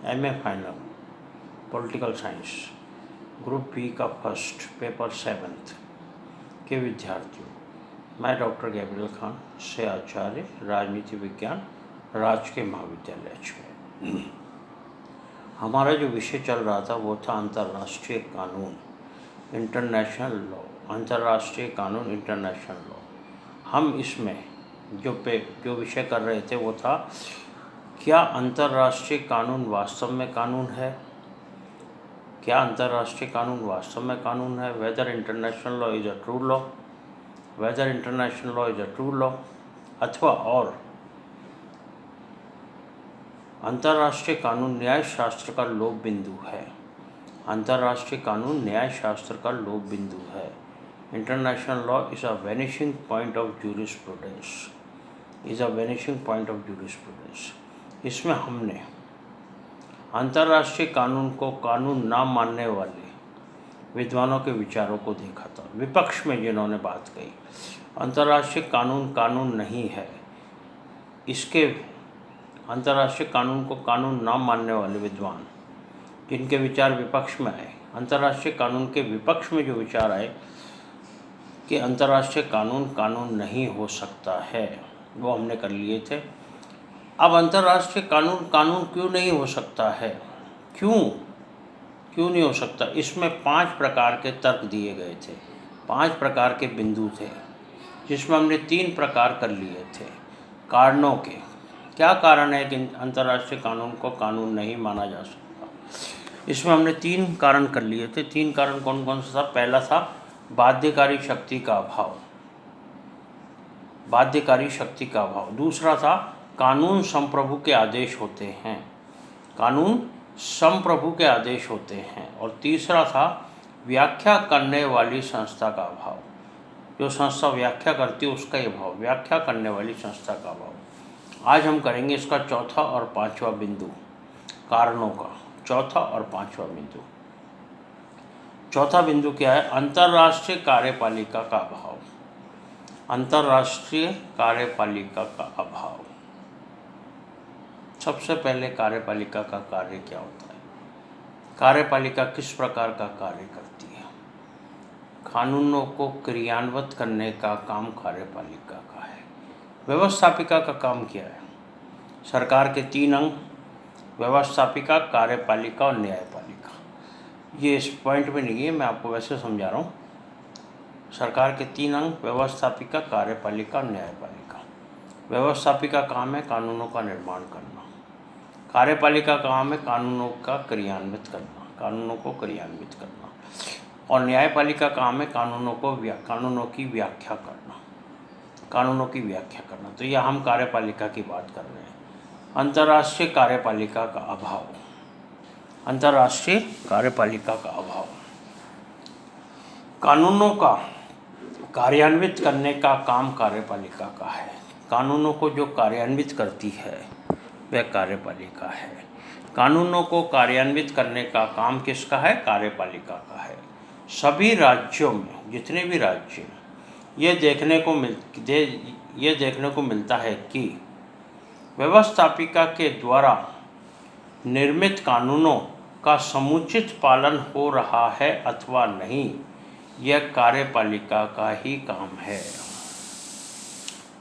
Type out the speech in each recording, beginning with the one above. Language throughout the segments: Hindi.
MA final political science group B का फर्स्ट पेपर 7th के विद्यार्थियों, मैं डॉक्टर गैब्रियल खान से आचार्य राजनीति विज्ञान राजकीय महाविद्यालय अजमेर। हमारा जो विषय चल रहा था वो था अंतर्राष्ट्रीय कानून, इंटरनेशनल लॉ, अंतर्राष्ट्रीय कानून, इंटरनेशनल लॉ। हम इसमें जो विषय कर रहे थे वो था, क्या अंतर्राष्ट्रीय कानून वास्तव में कानून है? क्या अंतर्राष्ट्रीय कानून वास्तव में कानून है? Whether international law is a true law, whether international law is a true law, अथवा और अंतर्राष्ट्रीय कानून न्याय शास्त्र का लोप बिंदु है। अंतर्राष्ट्रीय कानून न्याय शास्त्र का लोप बिंदु है। International law is a vanishing point of jurisprudence, is a vanishing point of jurisprudence. इसमें हमने अंतर्राष्ट्रीय कानून को कानून ना मानने वाले विद्वानों के विचारों को देखा था। विपक्ष में जिन्होंने बात कही अंतर्राष्ट्रीय कानून कानून नहीं है, इसके अंतर्राष्ट्रीय कानून को कानून ना मानने वाले विद्वान जिनके विचार विपक्ष में आए, अंतर्राष्ट्रीय कानून के विपक्ष में जो विचार आए कि अंतर्राष्ट्रीय कानून कानून नहीं हो सकता है, वो हमने कर लिए थे। अब अंतर्राष्ट्रीय कानून कानून क्यों नहीं हो सकता है? क्यों नहीं हो सकता? इसमें 5 प्रकार के तर्क दिए गए थे, 5 प्रकार के बिंदु थे, जिसमें हमने 3 प्रकार कर लिए थे कारणों के। क्या कारण है कि अंतर्राष्ट्रीय कानून को कानून नहीं माना जा सकता? इसमें हमने 3 कारण कर लिए थे। 3 कारण कौन कौन सा था? पहला था बाध्यकारी शक्ति का अभाव, बाध्यकारी शक्ति का अभाव। दूसरा था कानून संप्रभु के आदेश होते हैं, कानून संप्रभु के आदेश होते हैं। और तीसरा था व्याख्या करने वाली संस्था का अभाव, जो संस्था व्याख्या करती है उसका ही अभाव, व्याख्या करने वाली संस्था का अभाव। आज हम करेंगे इसका चौथा और 5वां बिंदु, कारणों का चौथा और 5वां बिंदु। चौथा बिंदु क्या है? अंतर्राष्ट्रीय कार्यपालिका का अभाव, अंतर्राष्ट्रीय कार्यपालिका का अभाव। सबसे पहले कार्यपालिका का कार्य क्या होता है? कार्यपालिका किस प्रकार का कार्य करती है? कानूनों को क्रियान्वित करने का काम कार्यपालिका का है। व्यवस्थापिका का काम क्या है? सरकार के 3 अंग, व्यवस्थापिका, कार्यपालिका और न्यायपालिका। ये इस पॉइंट में नहीं है, मैं आपको वैसे समझा रहा हूँ। सरकार के 3 अंग, व्यवस्थापिका, कार्यपालिका और न्यायपालिका। व्यवस्थापिका काम है कानूनों का निर्माण करना, कार्यपालिका काम है कानूनों का क्रियान्वित करना, कानूनों को क्रियान्वित करना, और न्यायपालिका काम है कानूनों की व्याख्या करना, कानूनों की व्याख्या करना। तो यह हम कार्यपालिका की बात कर रहे हैं। अंतर्राष्ट्रीय कार्यपालिका का अभाव, अंतर्राष्ट्रीय कार्यपालिका का अभाव। कानूनों का कार्यान्वित करने का काम कार्यपालिका का है, कानूनों को जो कार्यान्वित करती है वह कार्यपालिका है। कानूनों को कार्यान्वित करने का काम किसका है? कार्यपालिका का है। सभी राज्यों में, जितने भी राज्य हैं, ये देखने को मिलता है कि व्यवस्थापिका के द्वारा निर्मित कानूनों का समुचित पालन हो रहा है अथवा नहीं, यह कार्यपालिका का ही काम है।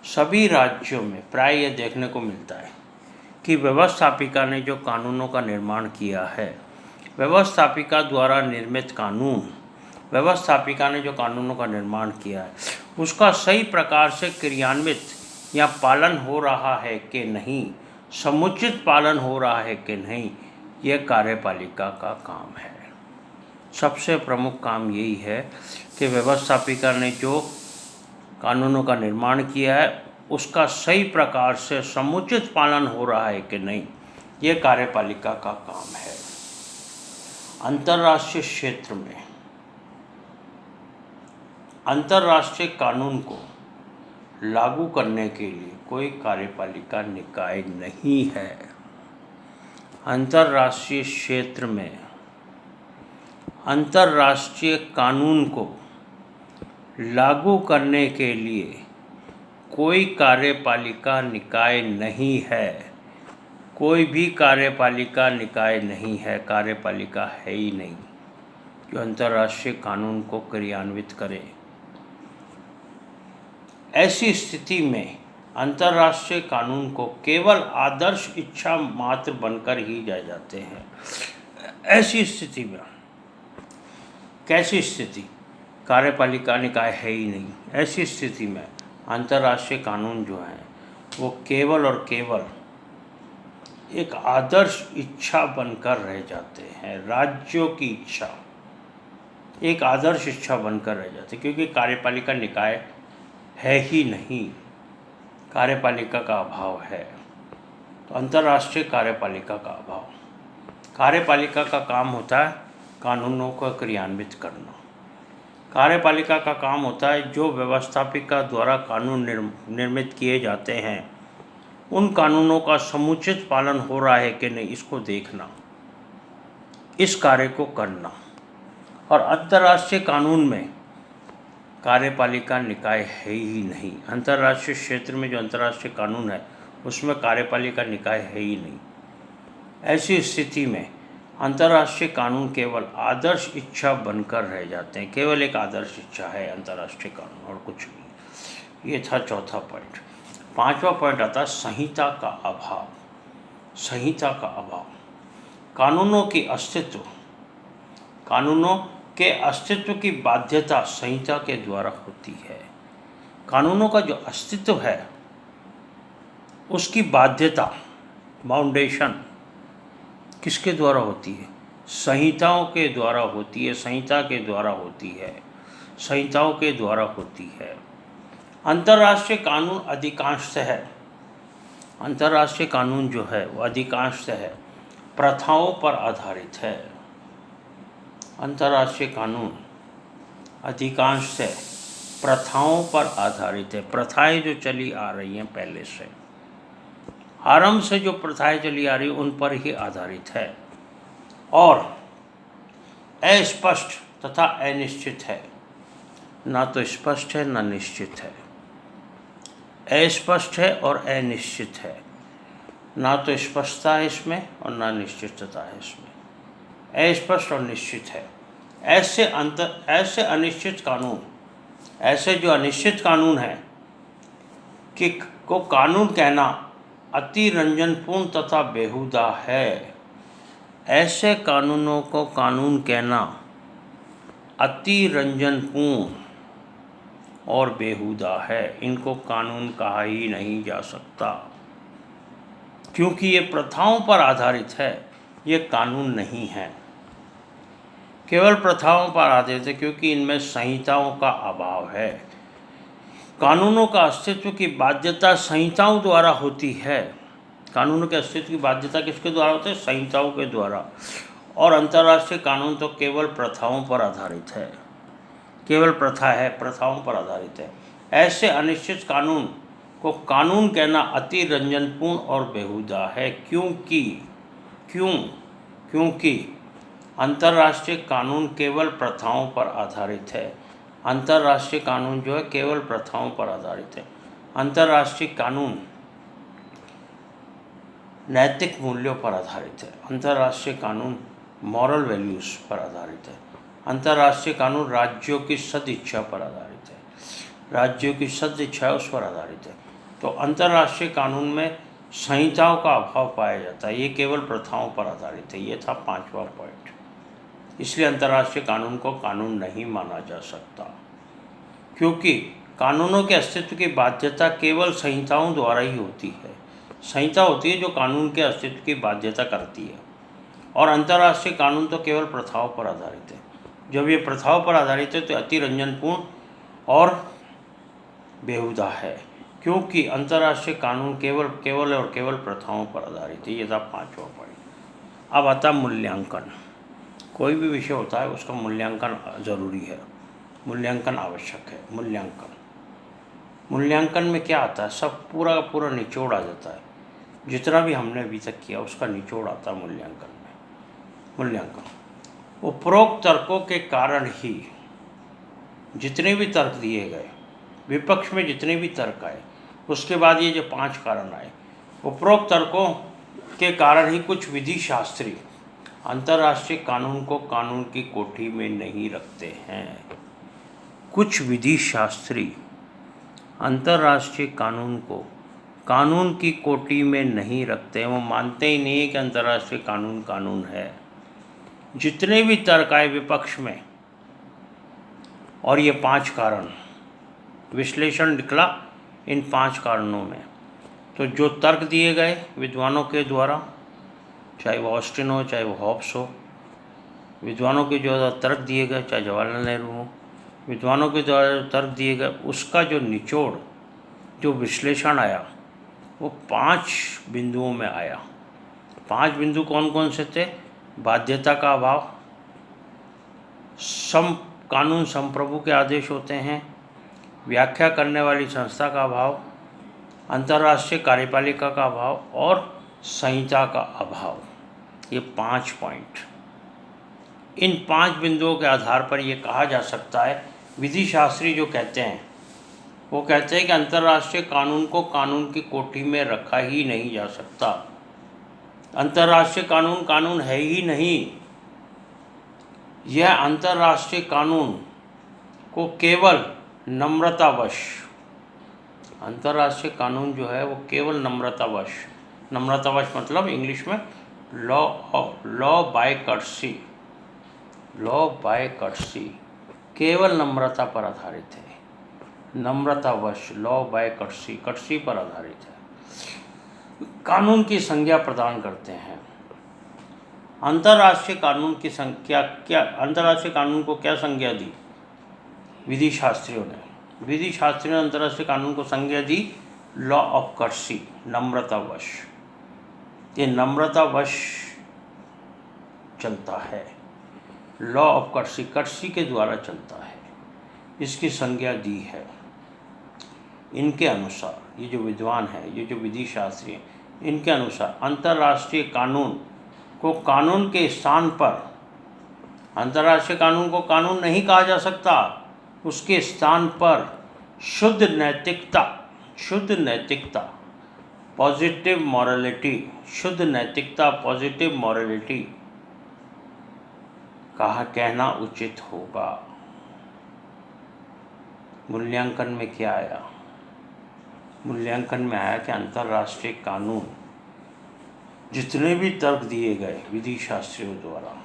सभी राज्यों में प्राय यह देखने को मिलता है कि व्यवस्थापिका ने जो कानूनों का निर्माण किया है, व्यवस्थापिका द्वारा निर्मित कानून, व्यवस्थापिका ने जो कानूनों का निर्माण किया है उसका सही प्रकार से क्रियान्वित या पालन हो रहा है कि नहीं, समुचित पालन हो रहा है कि नहीं, यह कार्यपालिका का काम है। सबसे प्रमुख काम यही है कि व्यवस्थापिका ने जो कानूनों का निर्माण किया है उसका सही प्रकार से समुचित पालन हो रहा है कि नहीं, यह कार्यपालिका का काम है। अंतर्राष्ट्रीय क्षेत्र में अंतर्राष्ट्रीय कानून को लागू करने के लिए कोई कार्यपालिका निकाय नहीं है। अंतर्राष्ट्रीय क्षेत्र में अंतर्राष्ट्रीय कानून को लागू करने के लिए कोई कार्यपालिका निकाय नहीं है। कोई भी कार्यपालिका निकाय नहीं है, कार्यपालिका है ही नहीं जो अंतर्राष्ट्रीय कानून को क्रियान्वित करे। ऐसी स्थिति में अंतर्राष्ट्रीय कानून को केवल आदर्श इच्छा मात्र बनकर ही रह जाते हैं। ऐसी स्थिति में, कैसी स्थिति? कार्यपालिका निकाय है ही नहीं, ऐसी स्थिति में अंतर्राष्ट्रीय कानून जो हैं वो केवल और केवल एक आदर्श इच्छा बनकर रह जाते हैं, राज्यों की इच्छा, एक आदर्श इच्छा बनकर रह जाते हैं, क्योंकि कार्यपालिका निकाय है ही नहीं, कार्यपालिका का अभाव है। तो अंतर्राष्ट्रीय कार्यपालिका का अभाव, कार्यपालिका का काम होता है कानूनों को क्रियान्वित करना। कार्यपालिका का काम होता है जो व्यवस्थापिका द्वारा कानून निर्मित किए जाते हैं उन कानूनों का समुचित पालन हो रहा है कि नहीं, इसको देखना, इस कार्य को करना। और अंतर्राष्ट्रीय कानून में कार्यपालिका निकाय है ही नहीं। अंतर्राष्ट्रीय क्षेत्र में जो अंतर्राष्ट्रीय कानून है उसमें कार्यपालिका निकाय है ही नहीं। ऐसी स्थिति में अंतर्राष्ट्रीय कानून केवल आदर्श इच्छा बनकर रह जाते हैं, केवल एक आदर्श इच्छा है अंतर्राष्ट्रीय कानून और कुछ नहीं। ये था चौथा पॉइंट। पांचवा पॉइंट आता है संहिता का अभाव। संहिता का अभाव, कानूनों की अस्तित्व, कानूनों के अस्तित्व की बाध्यता संहिता के द्वारा होती है। कानूनों का जो अस्तित्व है उसकी बाध्यता, फाउंडेशन किसके द्वारा होती है? संहिताओं के द्वारा होती है, संहिता के द्वारा होती है, संहिताओं के द्वारा होती है। अंतर्राष्ट्रीय कानून अधिकांशतः है, अंतर्राष्ट्रीय कानून जो है वो अधिकांशतः है प्रथाओं पर आधारित है। अंतर्राष्ट्रीय कानून अधिकांशतः प्रथाओं पर आधारित है। प्रथाएं जो चली आ रही हैं पहले से, आरंभ से जो प्रथाएं चली आ रही हैं उन पर ही आधारित है और अस्पष्ट तथा अनिश्चित है, ना तो स्पष्ट है ना निश्चित है। अस्पष्ट है और अनिश्चित है, ना तो स्पष्टता है इसमें और ना निश्चितता है इसमें, अस्पष्ट और निश्चित है। ऐसे अनिश्चित कानून, ऐसे जो अनिश्चित कानून है कि को कानून कहना अति रंजनपूर्ण तथा बेहुदा है। ऐसे कानूनों को कानून कहना अति रंजनपूर्ण और बेहुदा है, इनको कानून कहा ही नहीं जा सकता, क्योंकि ये प्रथाओं पर आधारित है, ये कानून नहीं है। केवल प्रथाओं पर आधारित है क्योंकि इनमें संहिताओं का अभाव है। कानूनों का अस्तित्व की बाध्यता संहिताओं द्वारा होती है। कानूनों के अस्तित्व की बाध्यता किसके द्वारा होती है? संहिताओं के द्वारा। और अंतर्राष्ट्रीय कानून तो केवल प्रथाओं पर आधारित है, केवल प्रथा है, प्रथाओं पर आधारित है। ऐसे अनिश्चित कानून को कानून कहना अति रंजनपूर्ण और बेहुदा है, क्योंकि अंतर्राष्ट्रीय कानून केवल प्रथाओं पर आधारित है। अंतर्राष्ट्रीय कानून जो है केवल प्रथाओं पर आधारित है। अंतर्राष्ट्रीय कानून नैतिक मूल्यों पर आधारित है। अंतर्राष्ट्रीय कानून मॉरल वैल्यूज़ पर आधारित है। अंतर्राष्ट्रीय कानून राज्यों की सदिच्छा पर आधारित है, राज्यों की सदिच्छा उस पर आधारित है। तो अंतर्राष्ट्रीय कानून में संहिताओं का अभाव पाया जाता है, ये केवल प्रथाओं पर आधारित है। ये था पांचवा पॉइंट। इसलिए अंतर्राष्ट्रीय कानून को कानून नहीं माना जा सकता, क्योंकि कानूनों के अस्तित्व की बाध्यता केवल संहिताओं द्वारा ही होती है। संहिता होती है जो कानून के अस्तित्व की बाध्यता करती है, और अंतर्राष्ट्रीय कानून तो केवल प्रथाओं पर आधारित है। जब ये प्रथाओं पर आधारित है तो अति रंजनपूर्ण और बेहुदा है, क्योंकि अंतर्राष्ट्रीय कानून केवल प्रथाओं पर आधारित है। ये था पांचवा पॉइंट। अब आता मूल्यांकन। कोई भी विषय होता है उसका मूल्यांकन ज़रूरी है, मूल्यांकन आवश्यक है। मूल्यांकन में क्या आता है? सब पूरा का पूरा निचोड़ आ जाता है। जितना भी हमने अभी तक किया उसका निचोड़ आता है मूल्यांकन में। मूल्यांकन उपरोक्त तर्कों के कारण ही जितने भी तर्क दिए गए, विपक्ष में जितने भी तर्क आए, उसके बाद ये जो 5 कारण आए, उपरोक्त तर्कों के कारण ही कुछ विधि शास्त्री अंतर्राष्ट्रीय कानून को कानून की कोठी में नहीं रखते हैं। कुछ विधि शास्त्री अंतर्राष्ट्रीय कानून को कानून की कोटि में नहीं रखते, वो मानते ही नहीं है कि अंतर्राष्ट्रीय कानून कानून है। जितने भी तर्क आए विपक्ष में, और ये 5 कारण विश्लेषण निकला इन 5 कारणों में, तो जो तर्क दिए गए विद्वानों के द्वारा, चाहे वो ऑस्टिन हो चाहे वो हॉब्स हो, विद्वानों के जो तर्क दिए गए, चाहे जवाहरलाल नेहरू हो, विद्वानों के द्वारा जो तर्क दिए गए, उसका जो निचोड़, जो विश्लेषण आया, वो 5 बिंदुओं में आया। 5 बिंदु कौन कौन से थे? बाध्यता का अभाव, कानून संप्रभु के आदेश होते हैं, व्याख्या करने वाली संस्था का अभाव, अंतर्राष्ट्रीय कार्यपालिका का अभाव और संहिता का अभाव। ये 5 पॉइंट। इन 5 बिंदुओं के आधार पर ये कहा जा सकता है, विधि शास्त्री जो कहते हैं वो कहते हैं कि अंतर्राष्ट्रीय कानून को कानून की कोठी में रखा ही नहीं जा सकता। अंतर्राष्ट्रीय कानून कानून है ही नहीं। यह अंतर्राष्ट्रीय कानून को केवल नम्रतावश, अंतर्राष्ट्रीय कानून जो है वो केवल नम्रतावश मतलब इंग्लिश में लॉ बाय कर्टसी, केवल नम्रता पर आधारित है। नम्रतावश, लॉ बाय कर्टसी पर आधारित है। कानून की संज्ञा प्रदान करते हैं। अंतर्राष्ट्रीय कानून की संज्ञा क्या, अंतर्राष्ट्रीय कानून को क्या संज्ञा दी विधि शास्त्रियों ने अंतर्राष्ट्रीय कानून को संज्ञा दी लॉ ऑफ कर्टसी, नम्रतावश। ये नम्रतावश चलता है, लॉ ऑफ कर्टसी के द्वारा चलता है, इसकी संज्ञा दी है। इनके अनुसार, ये जो विद्वान है, ये जो विधि शास्त्री हैं, इनके अनुसार अंतर्राष्ट्रीय कानून को कानून के स्थान पर, अंतर्राष्ट्रीय कानून को कानून नहीं कहा जा सकता, उसके स्थान पर शुद्ध नैतिकता, पॉजिटिव मॉरलिटी कहना उचित होगा। मूल्यांकन में क्या आया? मूल्यांकन में आया कि अंतर्राष्ट्रीय कानून, जितने भी तर्क दिए गए विधि शास्त्रियों द्वारा,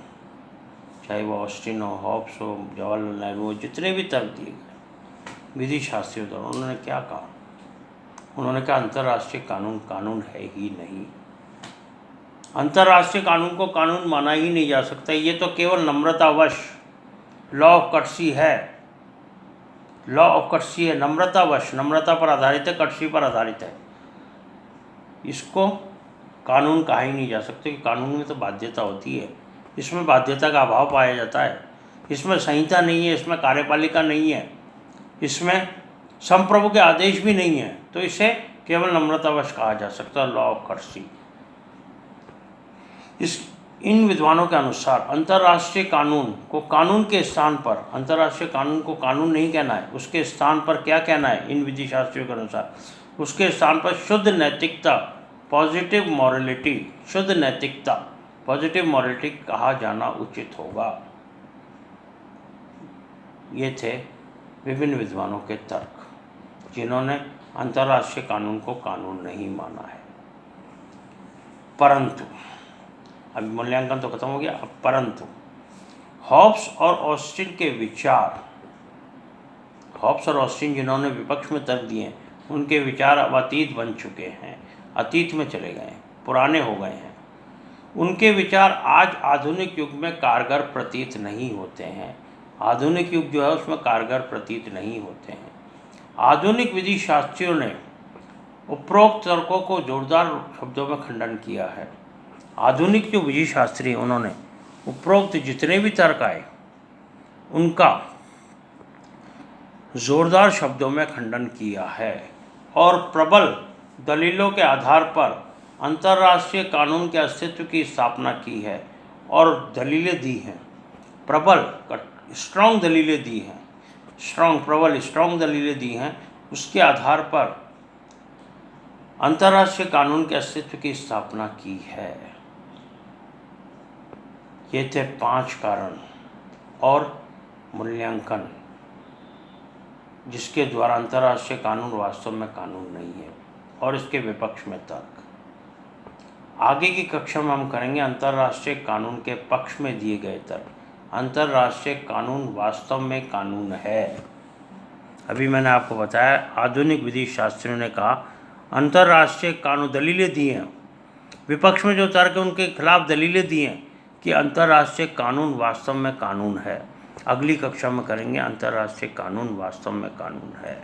चाहे वो ऑस्टिन हो, हॉब्स हो, जवाहरलाल नेहरू हो, जितने भी तर्क दिए गए विधि शास्त्रियों द्वारा, उन्होंने क्या कहा? उन्होंने कहा अंतर्राष्ट्रीय कानून कानून है ही नहीं। अंतर्राष्ट्रीय कानून को कानून माना ही नहीं जा सकता। ये तो केवल नम्रतावश लॉ ऑफ कर्टसी है, नम्रतावश, नम्रता पर आधारित है, कर्टसी पर आधारित है। इसको कानून कहा ही नहीं जा सकता, कि कानून में तो बाध्यता होती है, इसमें बाध्यता का अभाव पाया जाता है, इसमें संहिता नहीं है, इसमें कार्यपालिका नहीं है, इसमें संप्रभु के आदेश भी नहीं है, तो इसे केवल नम्रतावश कहा जा सकता है, लॉ ऑफ कर्टसी। इन विद्वानों के अनुसार अंतर्राष्ट्रीय कानून को कानून के स्थान पर, अंतर्राष्ट्रीय कानून को कानून नहीं कहना है, उसके स्थान पर क्या कहना है? इन विधि शास्त्रियों के अनुसार उसके स्थान पर शुद्ध नैतिकता, पॉजिटिव मॉरलिटी कहा जाना उचित होगा। ये थे विभिन्न विद्वानों के तर्क, जिन्होंने अंतर्राष्ट्रीय कानून को कानून नहीं माना है। परंतु अभी मूल्यांकन तो खत्म हो गया, अब परंतु हॉब्स और ऑस्टिन के विचार, हॉब्स और ऑस्टिन जिन्होंने विपक्ष में तर्क दिए, उनके विचार अब अतीत बन चुके हैं, अतीत में चले गए, पुराने हो गए हैं। उनके विचार आज आधुनिक युग में कारगर प्रतीत नहीं होते हैं। आधुनिक युग जो है उसमें कारगर प्रतीत नहीं होते हैं। आधुनिक विधि शास्त्रियों ने उपरोक्त तर्कों को जोरदार शब्दों में खंडन किया है। आधुनिक जो विधि शास्त्री हैं, उन्होंने उपरोक्त जितने भी तर्क आए उनका जोरदार शब्दों में खंडन किया है और प्रबल दलीलों के आधार पर अंतर्राष्ट्रीय कानून के अस्तित्व की स्थापना की है और दलीलें दी हैं, प्रबल स्ट्रॉन्ग दलीलें दी हैं, स्ट्रॉन्ग दलीलें दी हैं। उसके आधार पर अंतर्राष्ट्रीय कानून के अस्तित्व की स्थापना की है। ये थे 5 कारण और मूल्यांकन जिसके द्वारा अंतर्राष्ट्रीय कानून वास्तव में कानून नहीं है, और इसके विपक्ष में तर्क। आगे की कक्षा में हम करेंगे अंतर्राष्ट्रीय कानून के पक्ष में दिए गए तर्क। अंतर्राष्ट्रीय कानून वास्तव में कानून है। अभी मैंने आपको बताया आधुनिक विधि शास्त्रियों ने कहा अंतर्राष्ट्रीय कानून, दलीलें दी हैं, विपक्ष में जो तर्क है उनके खिलाफ दलीलें दी हैं कि अंतर्राष्ट्रीय कानून वास्तव में कानून है। अगली कक्षा में करेंगे अंतर्राष्ट्रीय कानून वास्तव में कानून है।